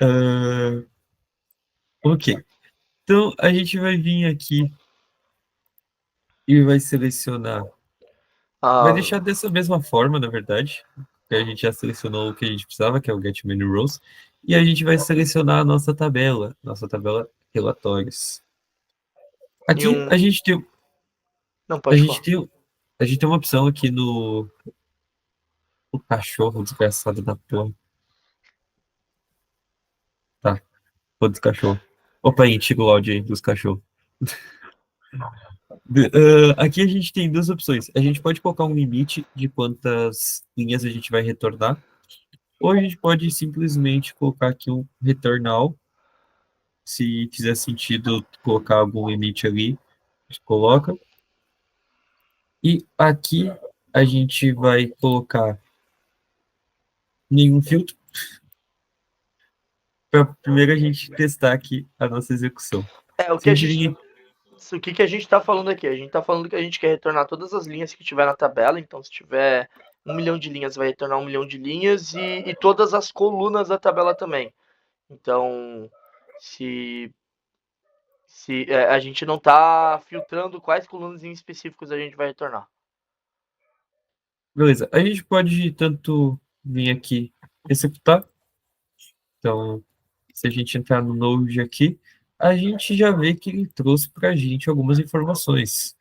Ah, ok. Então, a gente vai vir aqui e vai selecionar. Vai Ah, deixar dessa mesma forma, na verdade. Que a gente já selecionou o que a gente precisava, que é o Get Many Rows. E a gente vai selecionar a nossa tabela relatórios. e Aqui um. Não, a pode gente falar. tem, a gente tem uma opção aqui no o cachorro desgraçado da porra. Tá, foda-se cachorro. Opa, aí, tira o áudio aí dos cachorros. Aqui a gente tem duas opções. A gente pode colocar um limite de quantas linhas a gente vai retornar, ou a gente pode simplesmente colocar aqui um return all. Se fizer sentido colocar algum limite ali, a gente coloca. E aqui a gente vai colocar nenhum filtro para primeiro a gente testar aqui a nossa execução. É, Se a gente o que que a gente está falando aqui? A gente está falando que a gente quer retornar todas as linhas que tiver na tabela. Então, se tiver 1 milhão de linhas, vai retornar 1 milhão de linhas e todas as colunas da tabela também. Então, se, se a gente não está filtrando quais colunas em específicos a gente vai retornar. beleza, a gente pode tanto vir aqui executar. Então, se a gente entrar no Node aqui, a gente já vê que ele trouxe para a gente algumas informações.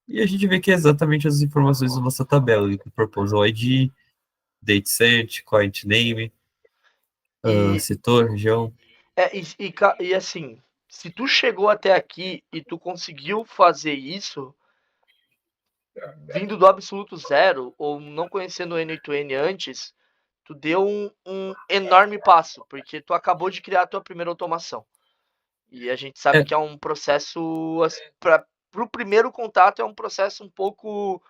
E a gente vê que é exatamente as informações da nossa tabela. Ele proposal ID, dateset, client name, E, setor, região. e assim, se tu chegou até aqui e tu conseguiu fazer isso, vindo do absoluto zero, ou não conhecendo o N8N antes, tu deu um enorme passo, porque tu acabou de criar a tua primeira automação. E a gente sabe É, que é um processo, para o primeiro contato, é um processo um pouco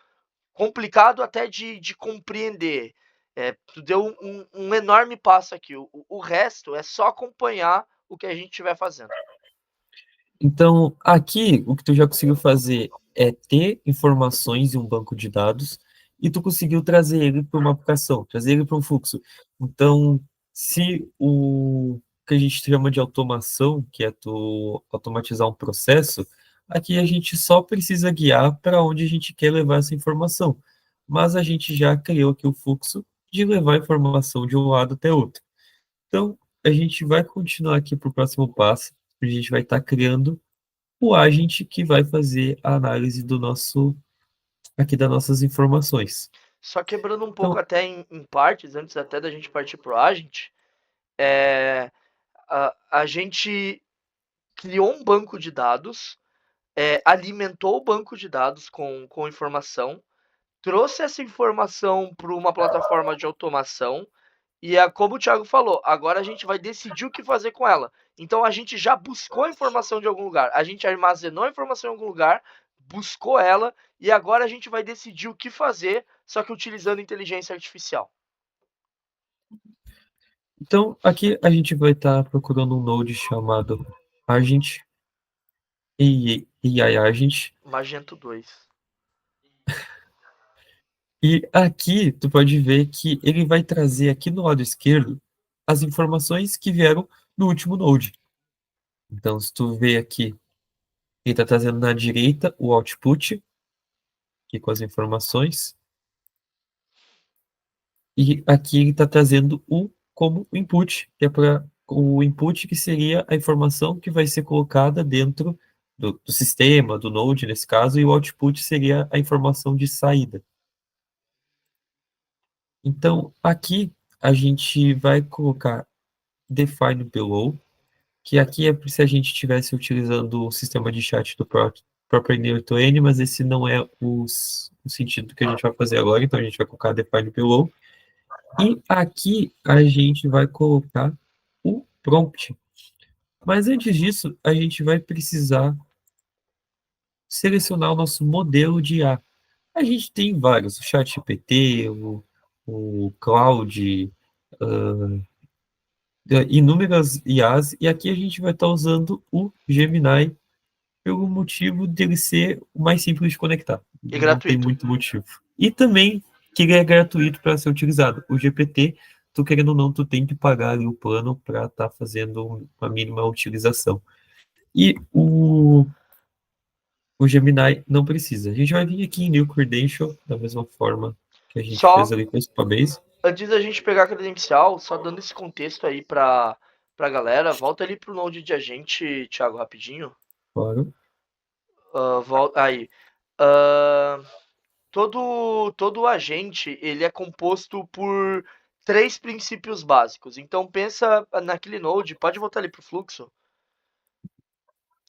complicado até de compreender. Tu deu um enorme passo aqui. O resto é só acompanhar o que a gente estiver fazendo. então, aqui, o que tu já conseguiu fazer é ter informações em um banco de dados e tu conseguiu trazer ele para uma aplicação, trazer ele para um fluxo. Então, se o que a gente chama de automação, que é tu automatizar um processo, aqui a gente só precisa guiar para onde a gente quer levar essa informação. Mas a gente já criou aqui o fluxo de levar a informação de um lado até outro. Então, a gente vai continuar aqui para o próximo passo. A gente vai estar criando o agente que vai fazer a análise do nosso, aqui das nossas informações. Só quebrando um pouco Então, até em partes, antes até da gente partir pro agent, é, a gente criou um banco de dados, alimentou o banco de dados com informação, trouxe essa informação para uma plataforma de automação e é como o Thiago falou, agora a gente vai decidir o que fazer com ela. Então a gente já buscou a informação de algum lugar, a gente armazenou a informação em algum lugar, buscou ela e agora a gente vai decidir o que fazer, só que utilizando inteligência artificial. aqui a gente vai estar procurando um node chamado Agent, AI Agent, Magento 2. e aqui tu pode ver que ele vai trazer aqui no lado esquerdo as informações que vieram no último node. Então, se tu vê aqui, ele está trazendo na direita o output, aqui com as informações, e aqui ele está trazendo o como input, que é para o input que seria a informação que vai ser colocada dentro do sistema, do node nesse caso, e o output seria a informação de saída. Então, aqui a gente vai colocar define below, que aqui é se a gente estivesse utilizando o sistema de chat do próprio N8N, mas esse não é o sentido que a gente vai fazer agora, então a gente vai colocar define below. E aqui a gente vai colocar o prompt. Mas antes disso, a gente vai precisar selecionar o nosso modelo de IA. A gente tem vários, o ChatGPT, o Claude, inúmeras IAs, e aqui a gente vai estar usando o Gemini pelo motivo dele ser o mais simples de conectar. E Não tem gratuito. muito motivo. E também que ele é gratuito para ser utilizado. O GPT, tu querendo ou não, tu tem que pagar ali o plano para estar fazendo uma mínima utilização. E o Gemini não precisa. A gente vai vir aqui em New Credential, da mesma forma que a gente fez Só ali com o Supabase. antes da gente pegar a credencial, só dando esse contexto aí pra galera, volta ali pro Node de agente, Thiago, rapidinho. Claro. Volta aí. Ah, todo agente, ele é composto por três princípios básicos. Então pensa naquele node, pode voltar ali pro fluxo.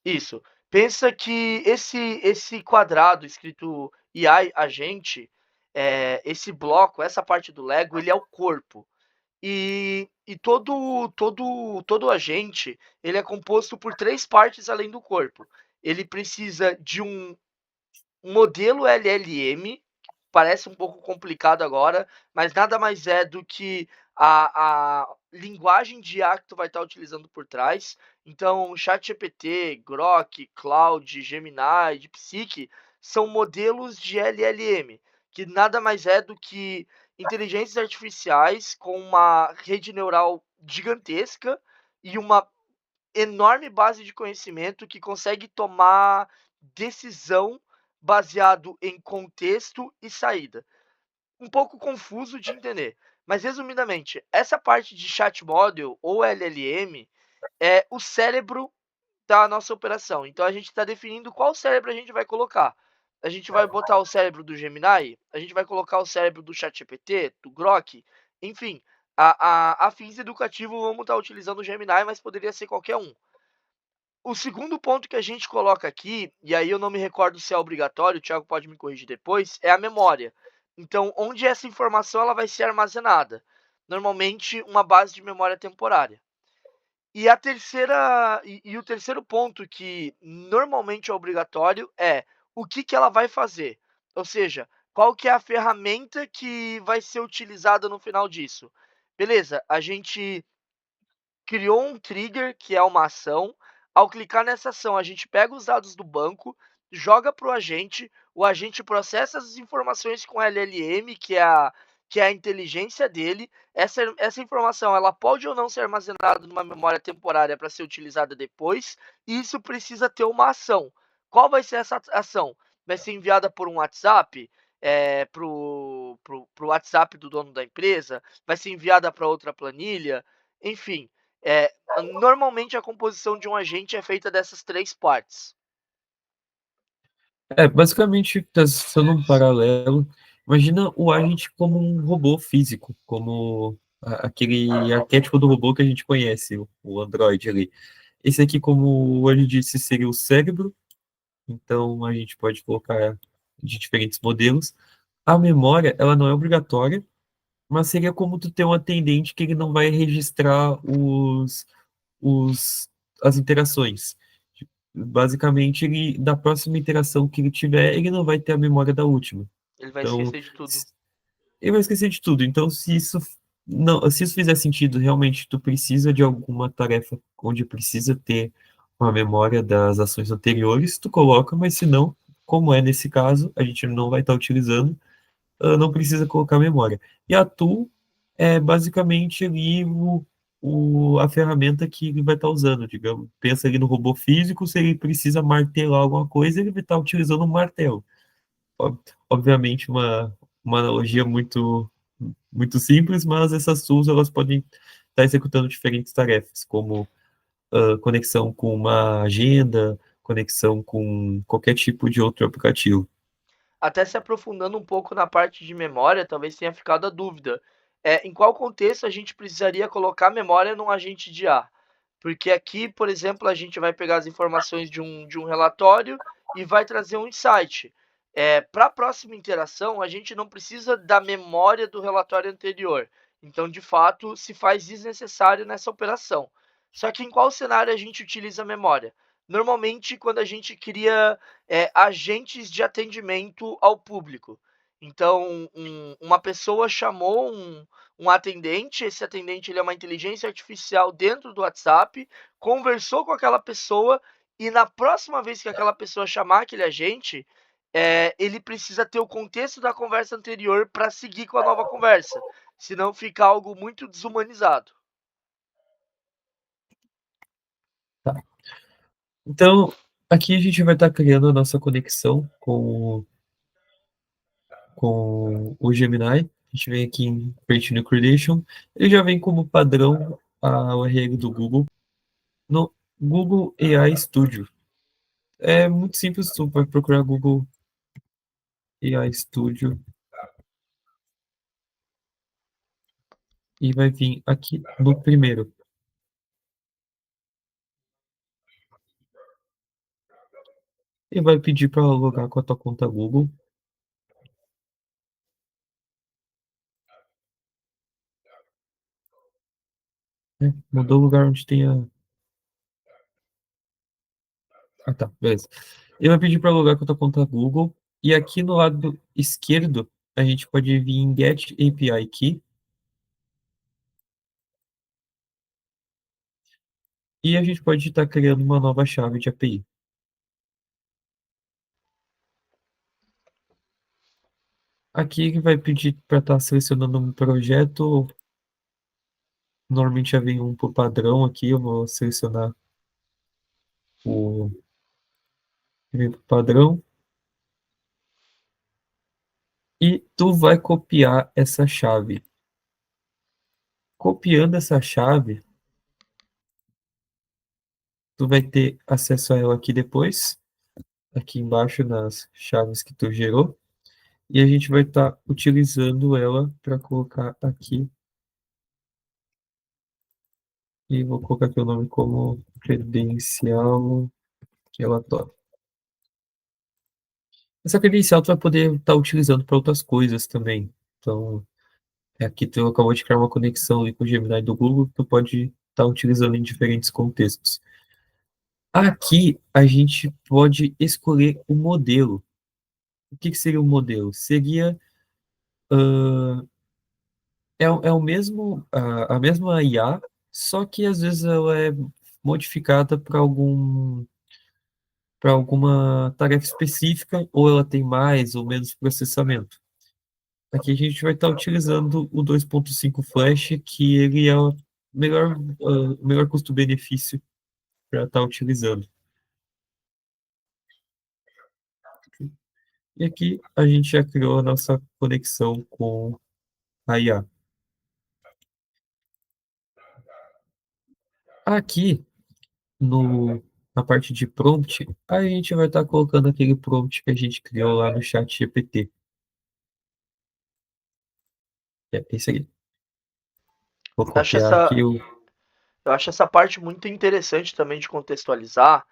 Isso. Pensa que esse quadrado escrito AI agente, esse bloco, essa parte do Lego, ele é o corpo. E todo agente, ele é composto por três partes além do corpo. Ele precisa de um modelo LLM, parece um pouco complicado agora, mas nada mais é do que a linguagem de IA que tu vai estar utilizando por trás. Então, ChatGPT, Grok, Claude, Gemini, DeepSeek são modelos de LLM, que nada mais é do que inteligências artificiais com uma rede neural gigantesca e uma enorme base de conhecimento que consegue tomar decisão baseado em contexto e saída. Um pouco confuso de entender, mas resumidamente, essa parte de chat model ou LLM é o cérebro da nossa operação. Então a gente está definindo qual cérebro a gente vai colocar. A gente vai botar o cérebro do Gemini, a gente vai colocar o cérebro do ChatGPT, do Grok, enfim, a fins educativos vamos estar utilizando o Gemini, mas poderia ser qualquer um. O segundo ponto que a gente coloca aqui, e aí eu não me recordo se é obrigatório, o Thiago pode me corrigir depois, é a memória. Então, onde essa informação ela vai ser armazenada? Normalmente, uma base de memória temporária. E o terceiro ponto que normalmente é obrigatório é o que ela vai fazer. Ou seja, qual que é a ferramenta que vai ser utilizada no final disso. Beleza, a gente criou um trigger, que é uma ação. Ao clicar nessa ação, a gente pega os dados do banco, joga para o agente processa as informações com LLM, que é a inteligência dele. Essa informação ela pode ou não ser armazenada numa memória temporária para ser utilizada depois, e isso precisa ter uma ação. Qual vai ser essa ação? Vai ser enviada por um WhatsApp para o WhatsApp do dono da empresa? Vai ser enviada para outra planilha? Enfim, é, normalmente a composição de um agente é feita dessas três partes. Basicamente, traçando um paralelo, imagina o agente como um robô físico, como aquele arquétipo do robô que a gente conhece, o Android ali. Esse aqui, como ele disse, seria o cérebro, então a gente pode colocar de diferentes modelos. A memória, ela não é obrigatória, mas seria como tu ter um atendente que ele não vai registrar os, as interações. Basicamente, ele, da próxima interação que ele tiver, ele não vai ter a memória da última. Ele vai Então, esquecer de tudo. ele vai esquecer de tudo. Então, se isso fizer sentido, realmente tu precisa de alguma tarefa onde precisa ter uma memória das ações anteriores, tu coloca, mas se não, como é nesse caso, a gente não vai estar utilizando, não precisa colocar memória. E a tool é basicamente ali a ferramenta que ele vai estar usando, digamos. Pensa ali no robô físico, se ele precisa martelar alguma coisa, ele vai estar utilizando um martelo. Obviamente, uma analogia muito simples, mas essas tools elas podem estar executando diferentes tarefas, como conexão com uma agenda, conexão com qualquer tipo de outro aplicativo. Até se aprofundando um pouco na parte de memória, talvez tenha ficado a dúvida. Em qual contexto a gente precisaria colocar memória num agente de IA? Porque aqui, por exemplo, a gente vai pegar as informações de um relatório e vai trazer um insight. Para a próxima interação, a gente não precisa da memória do relatório anterior. Então, de fato, se faz desnecessário nessa operação. Só que em qual cenário a gente utiliza a memória? Normalmente, quando a gente cria agentes de atendimento ao público. Então, uma pessoa chamou um atendente, esse atendente ele é uma inteligência artificial dentro do WhatsApp, conversou com aquela pessoa e na próxima vez que aquela pessoa chamar aquele agente, ele precisa ter o contexto da conversa anterior para seguir com a nova conversa. senão fica algo muito desumanizado. Tá. Então, aqui a gente vai estar criando a nossa conexão com o Gemini. A gente vem aqui em Create New Creation. Ele já vem como padrão a URL do Google no Google AI Studio. É muito simples, tu vai procurar Google AI Studio e vai vir aqui no primeiro. E vai pedir para logar com a tua conta Google. Mudou o lugar onde tem a... Ah, tá, beleza. Ele vai pedir para logar com a tua conta Google. E aqui no lado esquerdo, a gente pode vir em Get API Key. E a gente pode estar criando uma nova chave de API. Aqui ele vai pedir para estar selecionando um projeto. Normalmente já vem um por padrão aqui. Eu vou selecionar o que vem por padrão. E tu vai copiar essa chave. Copiando essa chave, tu vai ter acesso a ela aqui depois, aqui embaixo nas chaves que tu gerou. E a gente vai estar utilizando ela para colocar aqui. E vou colocar aqui o nome como credencial relatório. Essa credencial tu vai poder estar utilizando para outras coisas também. Então, aqui tu acabou de criar uma conexão ali com o Gemini do Google, tu pode estar utilizando em diferentes contextos. Aqui a gente pode escolher o modelo. O que seria o modelo? Seria é o mesmo a mesma IA, só que às vezes ela é modificada para alguma tarefa específica, ou ela tem mais ou menos processamento. Aqui a gente vai estar utilizando o 2.5 Flash, que ele é o melhor custo-benefício para estar utilizando. E aqui a gente já criou a nossa conexão com a IA. Aqui na parte de prompt, a gente vai estar colocando aquele prompt que a gente criou lá no chat GPT. É esse aí. Vou Acho copiar essa, aqui o... eu acho essa parte muito interessante também de contextualizar,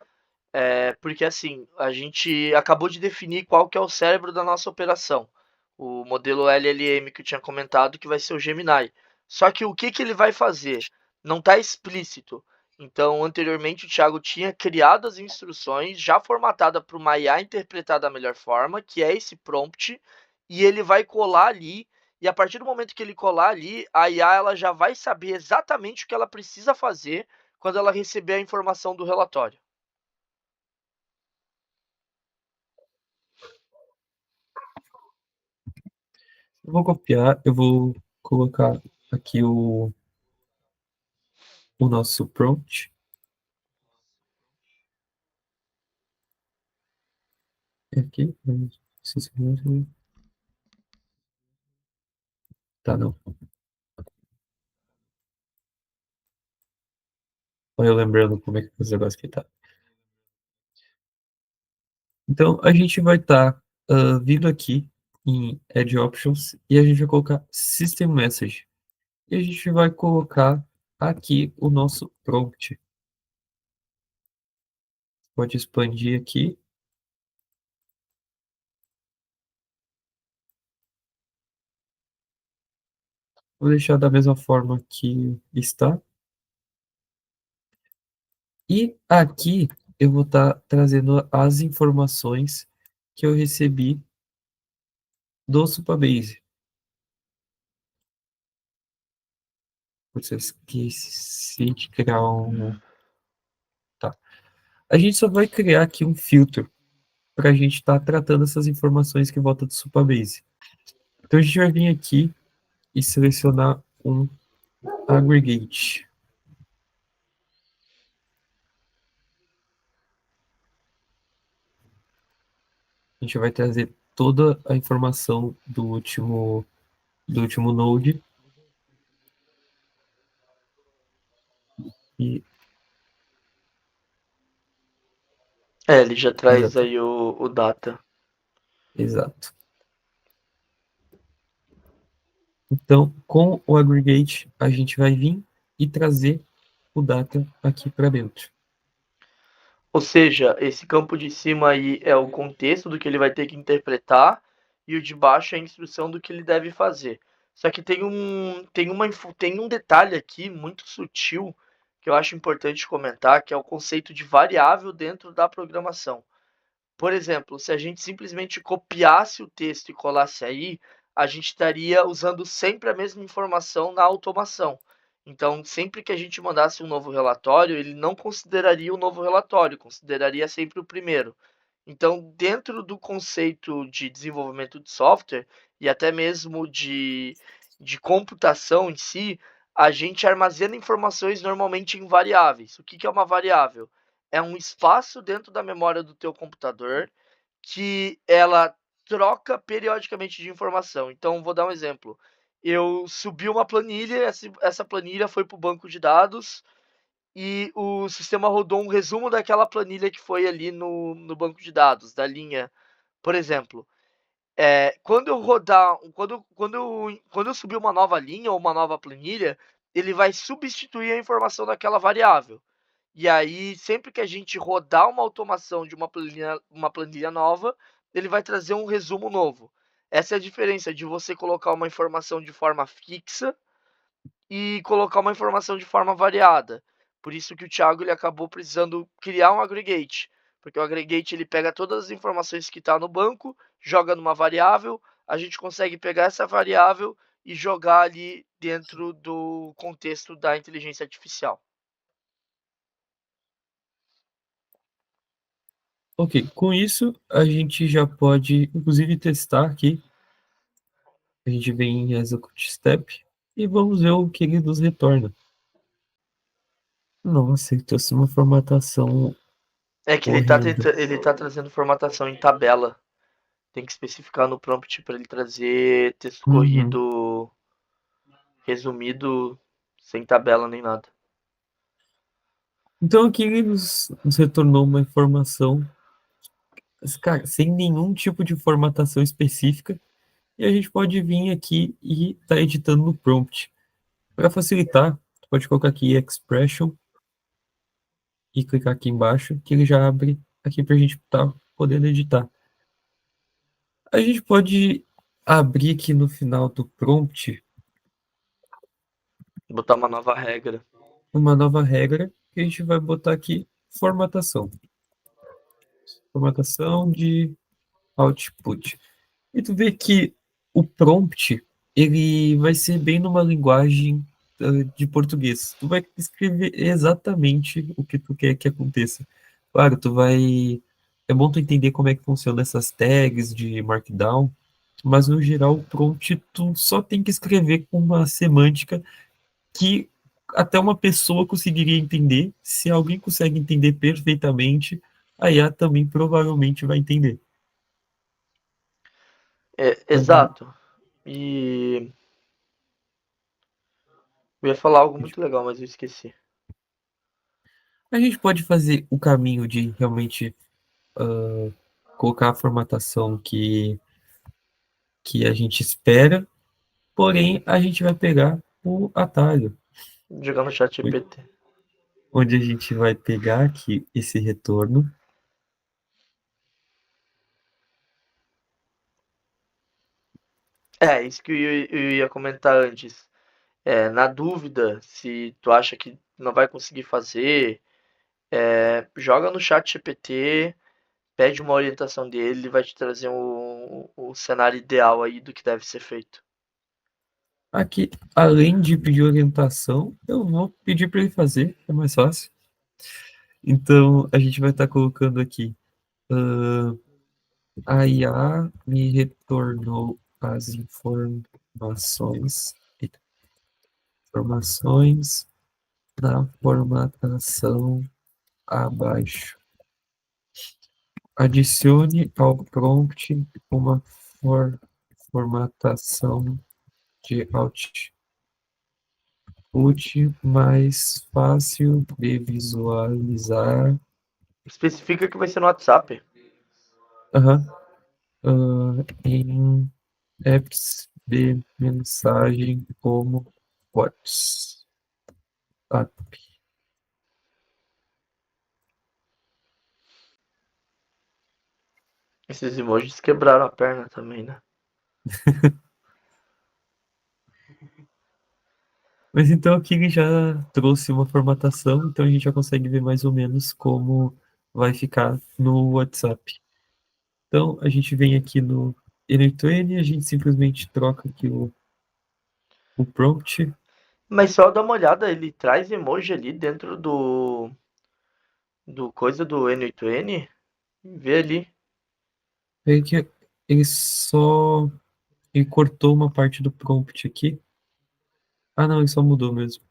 porque assim, a gente acabou de definir qual que é o cérebro da nossa operação. O modelo LLM que eu tinha comentado, que vai ser o Gemini. Só que o que, que ele vai fazer? Não está explícito. Então, anteriormente, o Thiago tinha criado as instruções já formatada para uma IA interpretar da melhor forma, que é esse prompt, e ele vai colar ali. E a partir do momento que ele colar ali, a IA ela já vai saber exatamente o que ela precisa fazer quando ela receber a informação do relatório. Eu vou copiar, eu vou colocar aqui o nosso prompt. Aqui, tá, não. Olha eu lembrando como é que os negócios aqui tá. Então, a gente vai estar vindo aqui em Add Options e a gente vai colocar System Message. E a gente vai colocar aqui o nosso prompt. Pode expandir aqui. Vou deixar da mesma forma que está. E aqui eu vou estar trazendo as informações que eu recebi do Supabase. Putz, eu esqueci de criar um... Tá. A gente só vai criar aqui um filtro para a gente estar tratando essas informações que voltam do Supabase. Então a gente vai vir aqui e selecionar um aggregate. A gente vai trazer toda a informação do último node e Ele já traz exato, aí o data. exato. Então, com o aggregate, a gente vai vir e trazer o data aqui para dentro. Ou seja, esse campo de cima aí é o contexto do que ele vai ter que interpretar e o de baixo é a instrução do que ele deve fazer. Só que tem um detalhe aqui muito sutil que eu acho importante comentar, que é o conceito de variável dentro da programação. Por exemplo, se a gente simplesmente copiasse o texto e colasse aí, a gente estaria usando sempre a mesma informação na automação. Então, sempre que a gente mandasse um novo relatório, ele não consideraria o novo relatório, consideraria sempre o primeiro. Então, dentro do conceito de desenvolvimento de software e até mesmo de computação em si, a gente armazena informações normalmente em variáveis. O que é uma variável? É um espaço dentro da memória do teu computador que ela troca periodicamente de informação. Então, vou dar um exemplo. Eu subi uma planilha, essa planilha foi para o banco de dados e o sistema rodou um resumo daquela planilha que foi ali no banco de dados, da linha. Por exemplo, quando eu rodar, quando eu subir uma nova linha ou uma nova planilha, ele vai substituir a informação daquela variável. E aí, sempre que a gente rodar uma automação de uma planilha nova, ele vai trazer um resumo novo. Essa é a diferença de você colocar uma informação de forma fixa e colocar uma informação de forma variada. Por isso que o Thiago ele acabou precisando criar um aggregate, porque o aggregate ele pega todas as informações que está no banco, joga numa variável, a gente consegue pegar essa variável e jogar ali dentro do contexto da inteligência artificial. Ok, com isso a gente já pode, inclusive, testar aqui. A gente vem em Execute Step e vamos ver o que ele nos retorna. Nossa, ele trouxe uma formatação É que horrenda. ele tá trazendo formatação em tabela. Tem que especificar no prompt para ele trazer texto Uhum. corrido resumido sem tabela nem nada. Então aqui ele nos retornou uma informação, mas, cara, sem nenhum tipo de formatação específica, e a gente pode vir aqui e tá editando no prompt. Para facilitar, tu pode colocar aqui expression e clicar aqui embaixo, que ele já abre aqui para a gente estar podendo editar. A gente pode abrir aqui no final do prompt Botar uma nova regra. uma nova regra que a gente vai botar aqui formatação. Formatação de output. E tu vê que o prompt, ele vai ser bem numa linguagem de português. Tu vai escrever exatamente o que tu quer que aconteça. Claro, tu vai... É bom tu entender como é que funciona essas tags de Markdown, mas no geral o prompt tu só tem que escrever com uma semântica que até uma pessoa conseguiria entender. Se alguém consegue entender perfeitamente, a IA também provavelmente vai entender. Então, Exato. E eu ia falar algo muito legal, mas eu esqueci. a gente pode fazer o caminho de realmente colocar a formatação que a gente espera, porém a gente vai pegar o atalho, Jogar no chat GPT. onde a gente vai pegar aqui esse retorno. Isso que eu ia comentar antes. Na dúvida, se tu acha que não vai conseguir fazer, joga no chat GPT, pede uma orientação dele, ele vai te trazer o cenário ideal aí do que deve ser feito. Aqui, além de pedir orientação, eu vou pedir para ele fazer, é mais fácil. Então, a gente vai estar colocando aqui. A IA me retornou as informações informações na formatação abaixo. Adicione ao prompt uma formatação de output mais fácil de visualizar. Especifica que vai ser no WhatsApp. Em apps de mensagem como WhatsApp. Esses emojis quebraram a perna também, né? Mas então aqui ele já trouxe uma formatação, então a gente já consegue ver mais ou menos como vai ficar no WhatsApp. Então a gente vem aqui no N8N, a gente simplesmente troca aqui o prompt. Mas só dá uma olhada, ele traz emoji ali dentro do coisa do N8N. Vê ali. Aí que ele só ele cortou uma parte do prompt aqui. Ah, não, ele só mudou mesmo.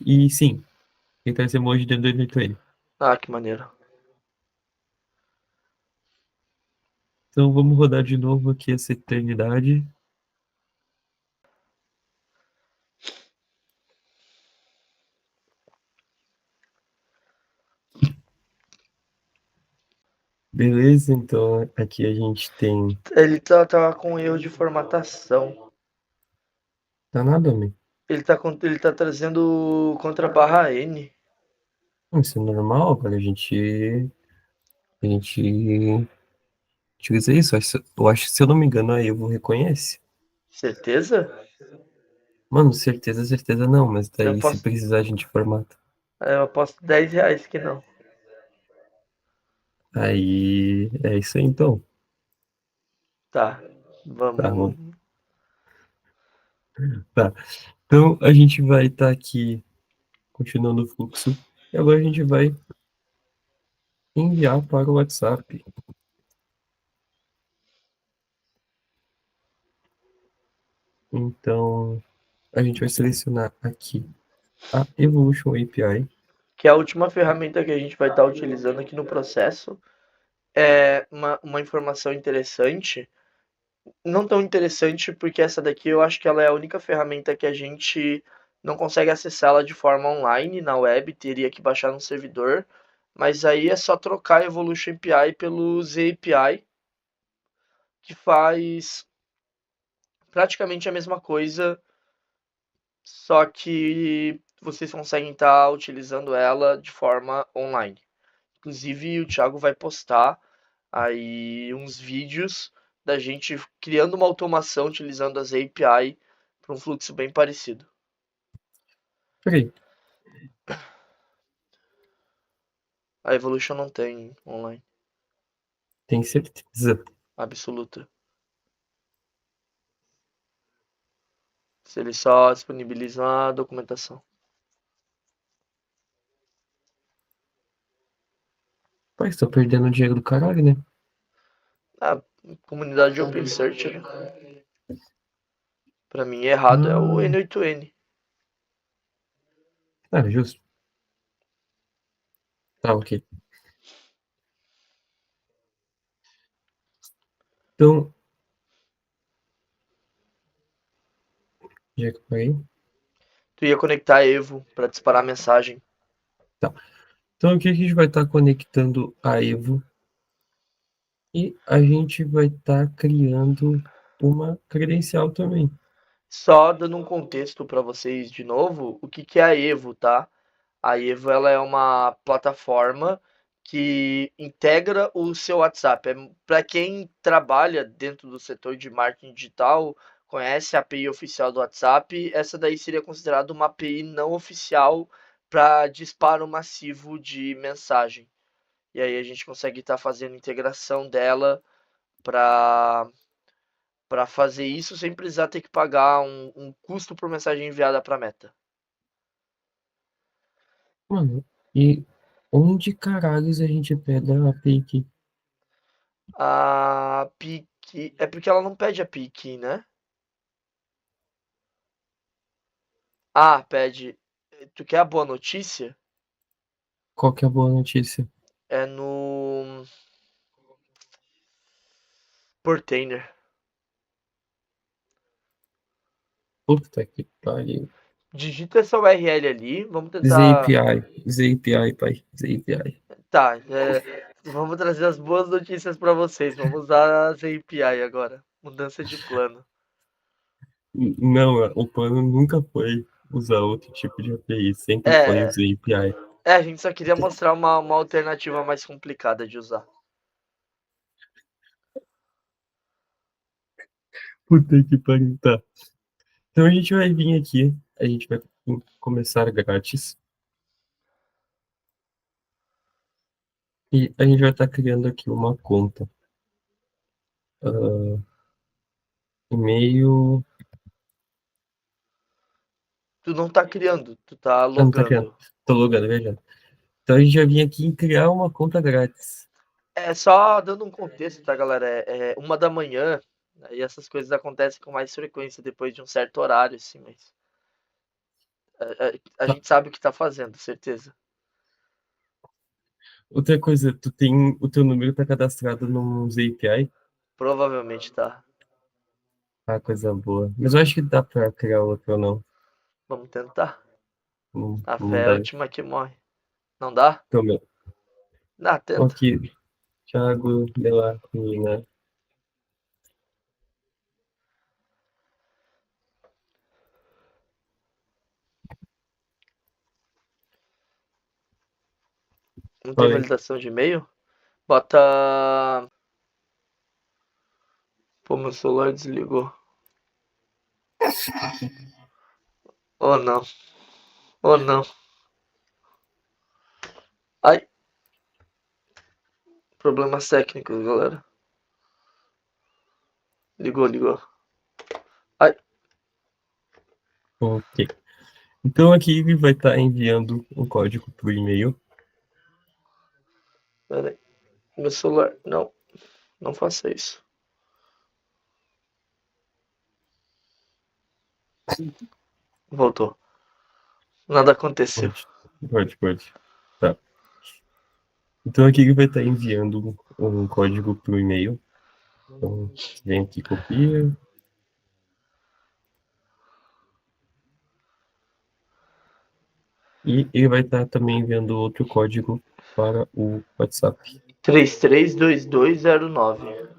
E sim, ele traz emoji dentro do N8N. Ah, que maneiro. Então vamos rodar de novo aqui essa eternidade. Beleza, então aqui a gente tem. Ele tá com erro de formatação. Tá nada, homem. Ele tá trazendo contra barra N. Isso é normal, cara. A gente utiliza isso. Eu acho que, se eu não me engano, a Evo reconhece. Certeza? Mano, certeza, certeza não, mas Eu daí se posso, precisar a gente formata. eu aposto R$ 10 que não. Aí é isso aí então. Tá. Tá, Vamos. mano. Tá. Então a gente vai estar aqui continuando o fluxo. E agora a gente vai enviar para o WhatsApp. Então a gente vai selecionar aqui a Evolution API. Que é a última ferramenta que a gente vai estar utilizando aqui no processo. É uma informação interessante. Não tão interessante, porque essa daqui eu acho que ela é a única ferramenta que a gente não consegue acessá-la de forma online na web, teria que baixar no servidor. Mas aí é só trocar a Evolution API pelo ZAPI, que faz praticamente a mesma coisa, só que vocês conseguem estar utilizando ela de forma online. Inclusive, o Thiago vai postar aí uns vídeos da gente criando uma automação utilizando as API para um fluxo bem parecido. Peraí, A Evolution não tem online, tem certeza? absoluta. Se ele só disponibiliza a documentação. Pai, tô perdendo dinheiro do caralho, né? A comunidade de Open Search, né? Para mim, errado é o Ah, N8N. justo. Tá, ok. Então, já que eu parei. Tu ia conectar a Evo para disparar a mensagem. Tá. Então aqui a gente vai estar conectando a Evo e a gente vai estar criando uma credencial também. Só dando um contexto para vocês de novo, o que é a Evo, tá? A Evo ela é uma plataforma que integra o seu WhatsApp. Para quem trabalha dentro do setor de marketing digital, conhece a API oficial do WhatsApp, essa daí seria considerada uma API não oficial para disparo massivo de mensagem. E aí a gente consegue estar fazendo integração dela para fazer isso sem precisar ter que pagar um custo por mensagem enviada para a Meta. Mano, e onde caralhos a gente pega a API aqui? A API key, é porque ela não pede a API key, né? Ah, pede. Tu quer a boa notícia? Qual que é a boa notícia? É no Portainer. Puta que pariu. Digita essa URL ali, vamos tentar. ZAPI, ZAPI, pai, ZAPI. Tá, vamos trazer as boas notícias para vocês. Vamos usar as API agora. Mudança de plano. Não, o plano nunca foi usar outro tipo de API, sempre foi É, usar API. a gente só queria mostrar uma alternativa mais complicada de usar. Puta que pariu, tá. Então a gente vai vir aqui, a gente vai começar grátis, e a gente vai estar criando aqui uma conta. Ah, e-mail. Tu não tá criando, tu tá Ah, não tá criando. logando. Tô logando, veja. Então a gente já vinha aqui em criar uma conta grátis. É só dando um contexto, tá, galera? É 1 da manhã, né, e essas coisas acontecem com mais frequência depois de um certo horário, assim, mas a Tá. gente sabe o que tá fazendo, certeza. Outra coisa, tu tem o teu número tá cadastrado no API. Provavelmente tá. Ah, coisa boa. Mas eu acho que dá pra criar outro ou não. Vamos tentar. Não, A não fé é a dá. última que morre. Não dá? Então, meu, Dá, tenta. aqui, Thiago Delacunha. Não tem Falei. validação de e-mail? Bota. Pô, meu celular desligou. Oh não. Oh não. Ai, problemas técnicos, galera. Ligou, ligou. Ai, Ok. Então aqui ele vai estar enviando o código por e-mail. pera aí. Meu celular. Não, não faça isso. Voltou. Nada aconteceu. Pode, pode. Tá. Então aqui ele vai estar enviando um código por e-mail. Então, vem aqui, copia. E ele vai estar também enviando outro código para o WhatsApp. 332209.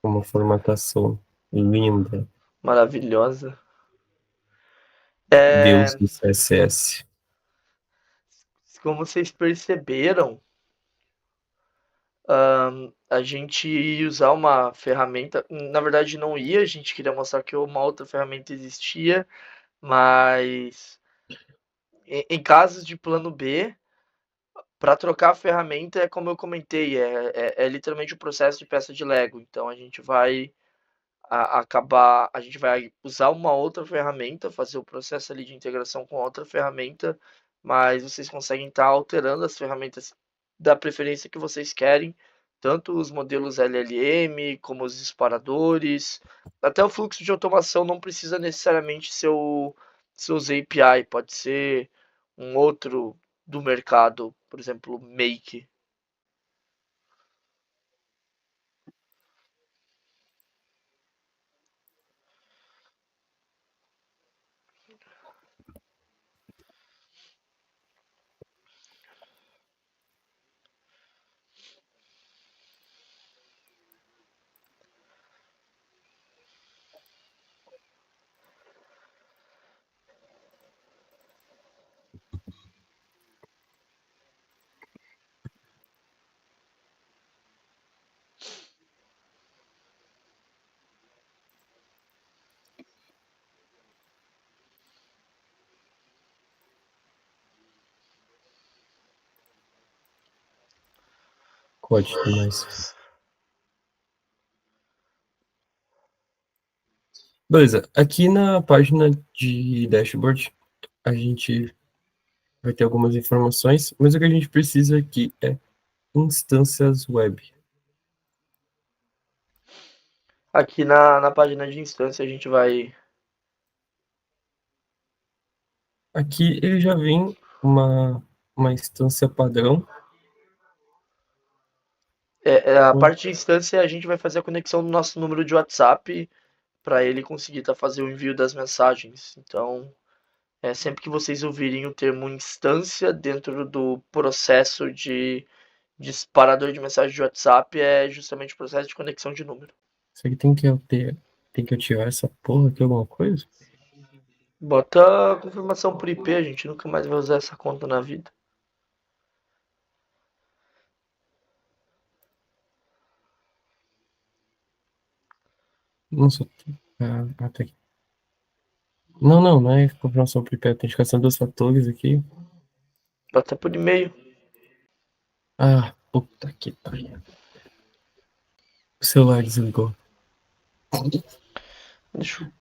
Uma formatação linda. Maravilhosa. Deus É, do CSS. como vocês perceberam, a gente ia usar uma ferramenta. Na verdade, não ia, a gente queria mostrar que uma outra ferramenta existia, mas em casos de plano B, para trocar a ferramenta é como eu comentei, é literalmente o processo de peça de Lego. Então a gente vai a gente vai usar uma outra ferramenta, fazer o processo ali de integração com outra ferramenta, mas vocês conseguem estar alterando as ferramentas da preferência que vocês querem, tanto os modelos LLM, como os disparadores, até o fluxo de automação não precisa necessariamente ser o seus API, pode ser um outro do mercado, por exemplo, Make. Pode demais. Beleza, aqui na página de dashboard, a gente vai ter algumas informações, mas o que a gente precisa aqui é instâncias web. Aqui na página de instância a gente vai. Aqui ele já vem uma instância padrão. A parte de instância a gente vai fazer a conexão do nosso número de WhatsApp para ele conseguir fazer o envio das mensagens. Então, sempre que vocês ouvirem o termo instância dentro do processo de disparador de mensagem de WhatsApp, é justamente o processo de conexão de número. Isso aqui tem que ativar essa porra aqui, alguma coisa? Bota a confirmação por IP, a gente nunca mais vai usar essa conta na vida. Nossa, tá aqui. Não é confirmação por IP, autenticação dos fatores aqui. Bota por e-mail. Ah, puta que pariu. O celular desligou. Deixa eu